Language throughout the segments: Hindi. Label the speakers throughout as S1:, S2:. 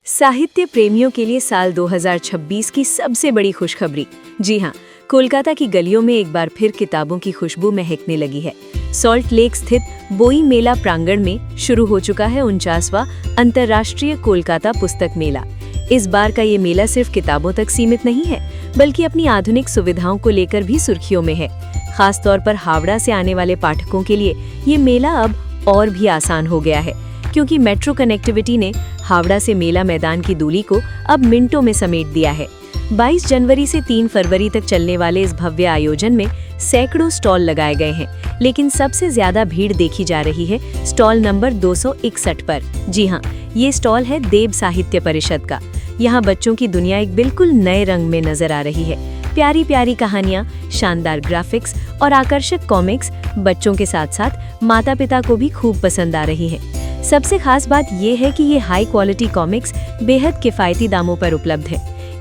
S1: साहित्य प्रेमियों के लिए साल 2026 की सबसे बड़ी खुशखबरी। जी हाँ, कोलकाता की गलियों में एक बार फिर किताबों की खुशबू महकने लगी है। सॉल्ट लेक स्थित बोई मेला प्रांगण में शुरू हो चुका है 49वां अंतर्राष्ट्रीय कोलकाता पुस्तक मेला। इस बार का ये मेला सिर्फ किताबों तक सीमित नहीं है, बल्कि अपनी आधुनिक सुविधाओं को लेकर भी सुर्खियों में है। खास तौर पर हावड़ा से आने वाले पाठकों के लिए ये मेला अब और भी आसान हो गया है, क्योंकि मेट्रो कनेक्टिविटी ने हावड़ा से मेला मैदान की दूरी को अब मिनटों में समेट दिया है। 22 जनवरी से 3 फरवरी तक चलने वाले इस भव्य आयोजन में सैकड़ों स्टॉल लगाए गए हैं, लेकिन सबसे ज्यादा भीड़ देखी जा रही है स्टॉल नंबर 261 पर। जी हाँ, ये स्टॉल है देव साहित्य परिषद का। यहाँ बच्चों की दुनिया एक बिल्कुल नए रंग में नजर आ रही है। प्यारी प्यारी कहानियाँ, शानदार ग्राफिक्स और आकर्षक कॉमिक्स बच्चों के साथ साथ माता पिता को भी खूब पसंद आ रही है। सबसे खास बात ये है कि ये हाई क्वालिटी कॉमिक्स बेहद किफ़ायती दामों पर उपलब्ध है।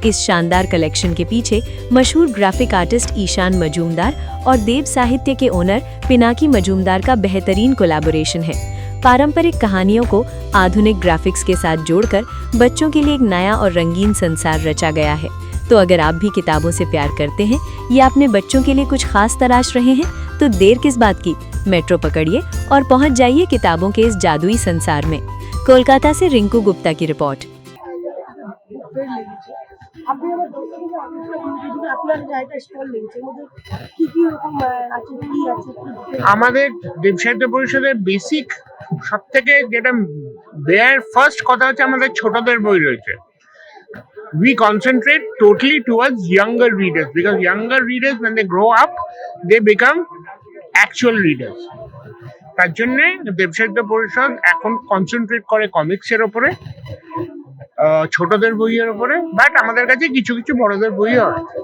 S1: इस शानदार कलेक्शन के पीछे मशहूर ग्राफिक आर्टिस्ट ईशान मजूमदार और देव साहित्य के ओनर पिनाकी मजूमदार का बेहतरीन कोलैबोरेशन है। पारंपरिक कहानियों को आधुनिक ग्राफिक्स के साथ जोड़कर बच्चों के लिए एक नया और रंगीन संसार रचा गया है। तो अगर आप भी किताबों से प्यार करते हैं या अपने बच्चों के लिए कुछ खास तलाश रहे हैं, तो देर किस बात की, मेट्रो पकड़िए और पहुंच जाइए किताबों के इस जादुई संसार में। कोलकाता से रिंकू गुप्ता की रिपोर्ट।
S2: আমাদের দেব সাহিত্য পরিষদের বেসিক সবথেকে যেটা দেয়ার ফার্স্ট কথা হচ্ছে আমাদের ছোটদের বই রয়েছে। We concentrate totally towards younger readers because younger readers when they grow up they become actual readers. তার জন্য দেব সাহিত্য পরিষদ এখন কনসেন্ট্রেট করে কমিক্সের উপরে, ছোটদের বইয়ের উপরে, বাট আমাদের কাছে কিছু কিছু বড়দের বইও আছে।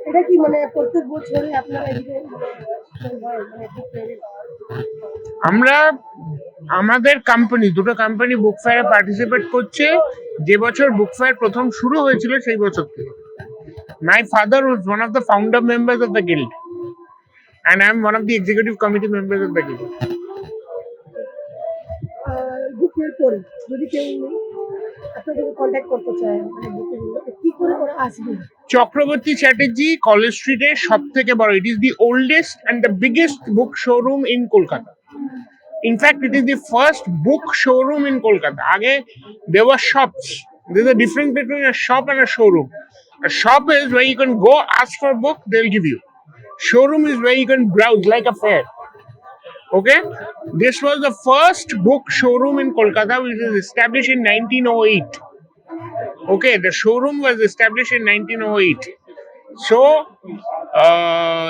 S3: এটা কি মানে প্রত্যেক বছরই আপনারা
S2: আমরা আমাদের কোম্পানি দুটো কোম্পানি বুক ফেয়ারে পার্টিসিপেট করছে। যে বছর বুক ফেয়ার প্রথম শুরু হয়েছিল সেই বছর থেকে। My father was one of the founder members of the guild and I am one of the executive committee members of the guild.
S3: Book fair পরে যদি কেউ আপনাকে কন্টাক্ট করতে চায় মানে কি করে ওরা আসবে?
S2: চক্রবর্তী চ্যাটার্জি কলেজ স্ট্রিটে সবথেকে বড়, it is the oldest and the biggest book showroom in Kolkata. In fact, it is the first book showroom in Kolkata. Aage there were shops. There is a difference between a shop and a showroom. A shop is where you can go ask for a book, they'll give you. Showroom is where you can browse like a fair. Okay, this was the first book showroom in Kolkata, which was established in 1908. Okay, the showroom was established in 1908. So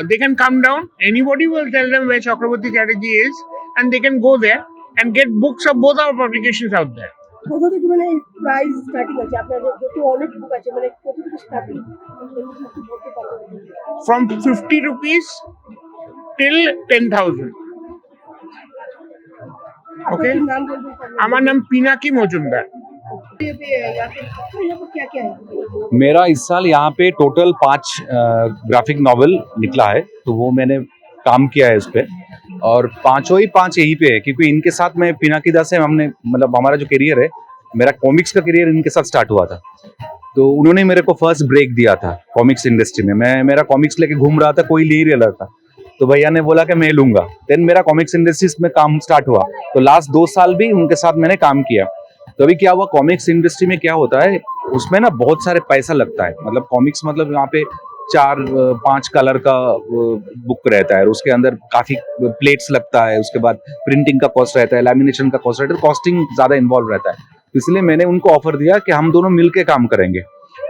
S2: they can come down. Anybody will tell them where Chakraborty Chatterjee is, and they can go there and get books of both our publications out there.
S3: কত থেকে মানে প্রাইস স্টার্টিং আছে আপনাদের? যত অনেক বুক আছে মানে কত থেকে starting?
S2: From 50 rupees till 10,000. Okay,
S3: নাম বলবেন?
S2: আমার নাম পিনাকি মজুমদার।
S3: क्या क्या है?
S4: मेरा इस साल यहाँ पे टोटल 5 ग्राफिक नॉवेल निकला है, तो वो मैंने काम किया है उस पर, और पांचों ही 5 यहीं पे है, क्योंकि इनके साथ मैं पिनाकी दा से हमने मतलब हमारा जो करियर है, मेरा कॉमिक्स का करियर इनके साथ स्टार्ट हुआ था। तो उन्होंने मेरे को फर्स्ट ब्रेक दिया था कॉमिक्स इंडस्ट्री में। मैं मेरा कॉमिक्स लेके घूम रहा था, कोई ले रहा था, तो भैया ने बोला कि मैं लूंगा। देन मेरा कॉमिक्स इंडस्ट्रीज में काम स्टार्ट हुआ, तो लास्ट 2 साल भी उनके साथ मैंने काम किया। तो अभी क्या हुआ, कॉमिक्स इंडस्ट्री में क्या होता है, उसमें ना बहुत सारे पैसा लगता है। मतलब कॉमिक्स मतलब यहाँ पे 4-5 कलर का बुक रहता है, और उसके अंदर काफी प्लेट्स लगता है, उसके बाद प्रिंटिंग का कॉस्ट रहता है, लैमिनेशन का कॉस्ट रहता है, कॉस्टिंग ज्यादा इन्वॉल्व रहता है। तो इसलिए मैंने उनको ऑफर दिया कि हम दोनों मिलके काम करेंगे।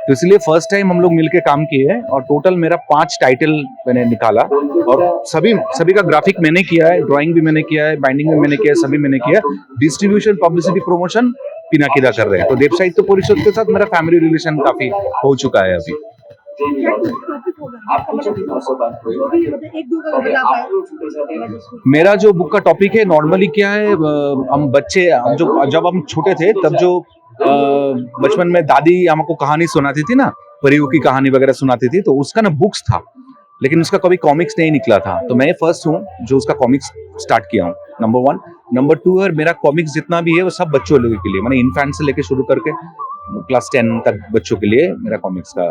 S4: तो इसलिए फर्स्ट टाइम हम लोग मिलके काम किए हैं, और टोटल मेरा 5 टाइटल मैंने निकाला, और सभी का ग्राफिक मैंने किया है, ड्राइंग भी मैंने किया है, बाइंडिंग भी मैंने किया है, सभी मैंने किया है। डिस्ट्रीब्यूशन, पब्लिसिटी, प्रमोशन पिनाकी दा कर रहे हैं। तो देव साहित्य परिषद के साथ मेरा फैमिली रिलेशन काफी हो चुका है अभी। मेरा जो बुक का टॉपिक है नॉर्मली क्या है, हम बच्चे जब हम छोटे थे तब जो बचपन में दादी हमको कहानी सुनाती थी ना, परियों की कहानी वगैरह सुनाती थी, तो उसका ना बुक्स था, लेकिन उसका कभी कॉमिक्स नहीं निकला था। तो मैं फर्स्ट हूँ जो उसका कॉमिक्स स्टार्ट किया हूँ, नंबर 1। नंबर 2 है मेरा कॉमिक्स जितना भी है वो सब बच्चों लोगों के लिए, मैंने इनफैंट से लेके शुरू करके क्लास 10 तक बच्चों के लिए मेरा कॉमिक्स का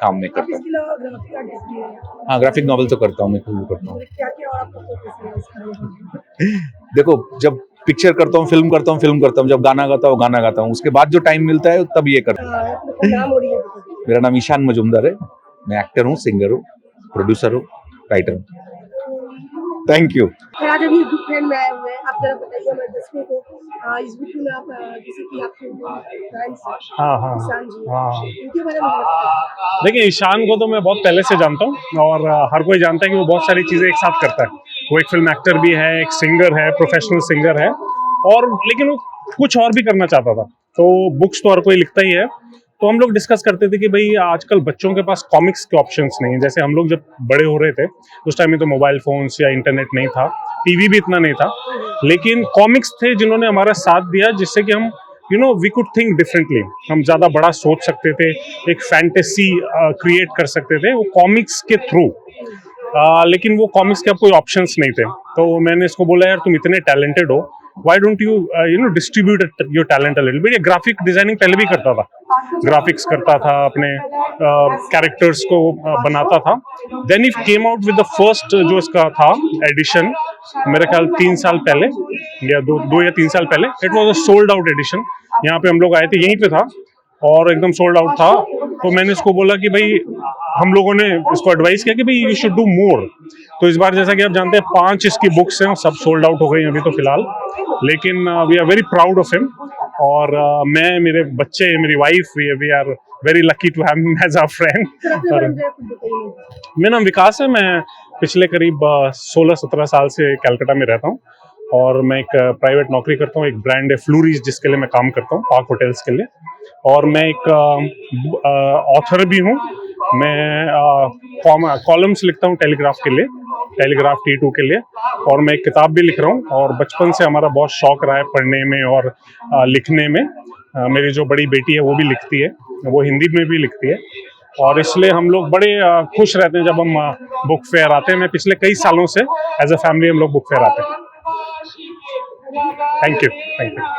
S4: काम मैं
S3: आप
S4: करता हूँ।
S3: इसके अलावा ग्राफिक आर्टिस्ट भी हैं,
S4: हाँ, ग्राफिक नॉवल तो करता हूँ, मैं खुद भी करता हूँ।
S3: क्या क्या और आपका फोकस है इसका?
S4: देखो, जब पिक्चर करता हूँ, फिल्म करता हूँ, जब गाना गाता हूँ गाना गाता हूँ, उसके बाद जो टाइम मिलता है तब ये करता हूँ।
S3: आपका नाम और ये बताइए।
S4: मेरा नाम ईशान मजूमदार है, मैं एक्टर हूँ, सिंगर हूँ, प्रोड्यूसर हूँ, राइटर हूँ। Thank you.
S3: फिर आज अभी बुक फेयर में आए हुए हैं, आप जरा बताइए हमारे दर्शकों को इस बुक में आप जैसे कि आपके फ्रेंड्स
S5: हाँ
S3: ईशान जी
S5: हाँ।
S3: इनके बारे में बताइए।
S5: देखिए, ईशान को तो मैं बहुत पहले से जानता हूँ और हर कोई जानता है कि वो बहुत सारी चीज़ें एक साथ करता है। वो एक फिल्म एक्टर भी है, एक सिंगर है, प्रोफेशनल सिंगर है, और लेकिन वो कुछ और भी करना चाहता था। तो बुक्स तो हर कोई लिखता ही है। तो हम लोग डिस्कस करते थे कि भाई आजकल बच्चों के पास कॉमिक्स के ऑप्शंस नहीं है। जैसे हम लोग जब बड़े हो रहे थे उस टाइम में तो मोबाइल फोन्स या इंटरनेट नहीं था, टीवी भी इतना नहीं था, लेकिन कॉमिक्स थे जिन्होंने हमारा साथ दिया, जिससे कि हम वी कुड थिंक डिफरेंटली, हम ज़्यादा बड़ा सोच सकते थे, एक फैंटेसी क्रिएट कर सकते थे वो कॉमिक्स के थ्रू। लेकिन वो कॉमिक्स के अब कोई ऑप्शंस नहीं थे। तो मैंने इसको बोला, यार तुम इतने टैलेंटेड हो, why don't you distribute your talent a little bit. ये ग्राफिक डिजाइनिंग पहले भी करता था, ग्राफिक्स करता था, अपने कैरेक्टर्स को बनाता था। देन ही came out with the first जो इसका था एडिशन, मेरे ख्याल 3 साल पहले या 2 या 3 साल पहले। It was a sold out edition. यहाँ पे हम लोग आए थे, यहीं पे था और एकदम सोल्ड आउट था। तो मैंने इसको बोला कि भाई, हम लोगों ने इसको एडवाइस किया कि भाई यू शुड डू मोर। तो इस बार जैसा कि आप जानते हैं 5 इसकी बुक्स हैं, सब सोल्ड आउट हो गई अभी तो फिलहाल, लेकिन we are very proud of him. और मैं, मेरे बच्चे, मेरी wife, we are very lucky to have him as our friend. और मेरा नाम विकास है। मैं पिछले करीब 16-17 साल से कलकत्ता में रहता हूँ और मैं एक प्राइवेट नौकरी करता हूँ। एक ब्रांड है फ्लूरीज, जिसके लिए मैं काम करता हूँ, पार्क होटल्स के लिए। और मैं एक ऑथर भी हूँ। मैं कॉलम्स लिखता हूँ टेलीग्राफ के लिए, टेलीग्राफ T2 के लिए, और मैं एक किताब भी लिख रहा हूँ। और बचपन से हमारा बहुत शौक रहा है पढ़ने में और लिखने में। मेरी जो बड़ी बेटी है वो भी लिखती है, वो हिंदी में भी लिखती है, और इसलिए हम लोग बड़े खुश रहते हैं जब हम बुक फेयर आते हैं। मैं पिछले कई सालों से एज अ फैमिली हम लोग बुक फेयर आते हैं। Thank you.